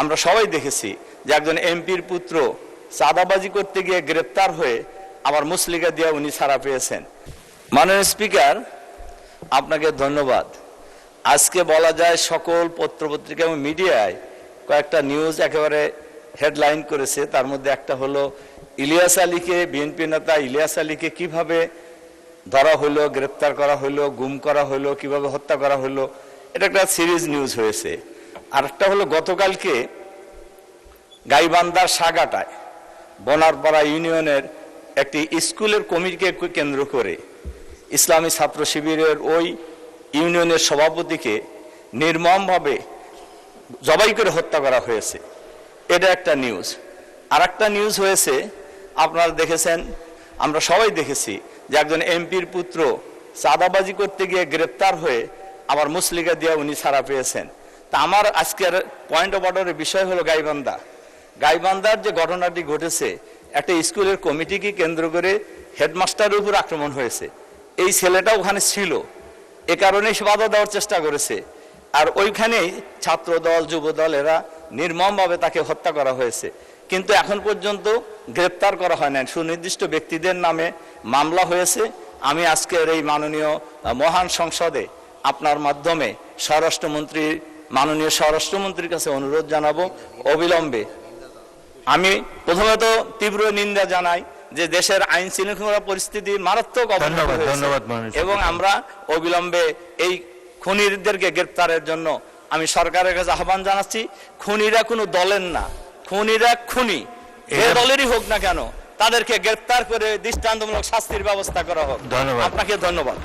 আমরা সবাই দেখেছি যে একজন এমপির পুত্র চাঁদাবাজি করতে গিয়ে গ্রেপ্তার হয়ে আবার মুচলেকা দিয়ে উনি ছাড়া পেয়েছেন। মাননীয় স্পিকার, আপনাকে ধন্যবাদ। আজকে বলা যায় সকল পত্রপত্রিকা এবং মিডিয়ায় কয়েকটা নিউজ একেবারে হেডলাইন করেছে। তার মধ্যে একটা হলো ইলিয়াস আলীকে, বিএনপি নেতা ইলিয়াস আলীকে কিভাবে ধরা হলো, গ্রেপ্তার করা হলো, গুম করা হলো, কিভাবে হত্যা করা হলো, এটা একটা সিরিজ নিউজ হয়েছে। আর একটা হলো গতকালকে গাইবান্ধার সাগাটায় বনারপাড়া ইউনিয়নের একটি স্কুলের কমিটিকে কেন্দ্র করে ইসলামী ছাত্র শিবিরের ওই ইউনিয়নের সভাপতিকে নির্মমভাবে জবাই করে হত্যা করা হয়েছে। এটা একটা নিউজ। আর একটা নিউজ হয়েছে, আপনারা দেখেছেন, আমরা সবাই দেখেছি যে একজন এমপির পুত্র চাঁদাবাজি করতে গিয়ে গ্রেপ্তার হয়ে আবার মুচলেকা দিয়ে উনি ছাড়া পেয়েছেন। তা আমার আজকের পয়েন্ট অফ অর্ডারের বিষয় হলো গাইবান্ধার যে ঘটনাটি ঘটেছে, একটা স্কুলের কমিটিকে কেন্দ্র করে হেডমাস্টারের উপর আক্রমণ হয়েছে। এই ছেলেটা ওখানে ছিল, এ কারণে সে বাধা দেওয়ার চেষ্টা করেছে। আর ওইখানেই ছাত্রদল, যুবদল এরা নির্মমভাবে তাকে হত্যা করা হয়েছে। কিন্তু এখন পর্যন্ত গ্রেপ্তার করা হয় না। সুনির্দিষ্ট ব্যক্তিদের নামে মামলা হয়েছে। আমি আজকের এই মাননীয় মহান সংসদে আপনার মাধ্যমে মাননীয় স্বরাষ্ট্রমন্ত্রীর কাছে অনুরোধ জানাবো, অবিলম্বে আমি প্রথমত তীব্র নিন্দা জানাই যে দেশের আইন শৃঙ্খলা পরিস্থিতি মারাত্মক অবনতি হয়েছে এবং আমরা অবিলম্বে এই খুনিদেরকে গ্রেপ্তারের জন্য আমি সরকারের কাছে আহ্বান জানাচ্ছি। খুনিরা কোনো দলের না, খুনিরা খুনি, যে দলেরই হোক না কেন তাদেরকে গ্রেপ্তার করে দৃষ্টান্তমূলক শাস্তির ব্যবস্থা করা হোক। আপনাকে ধন্যবাদ।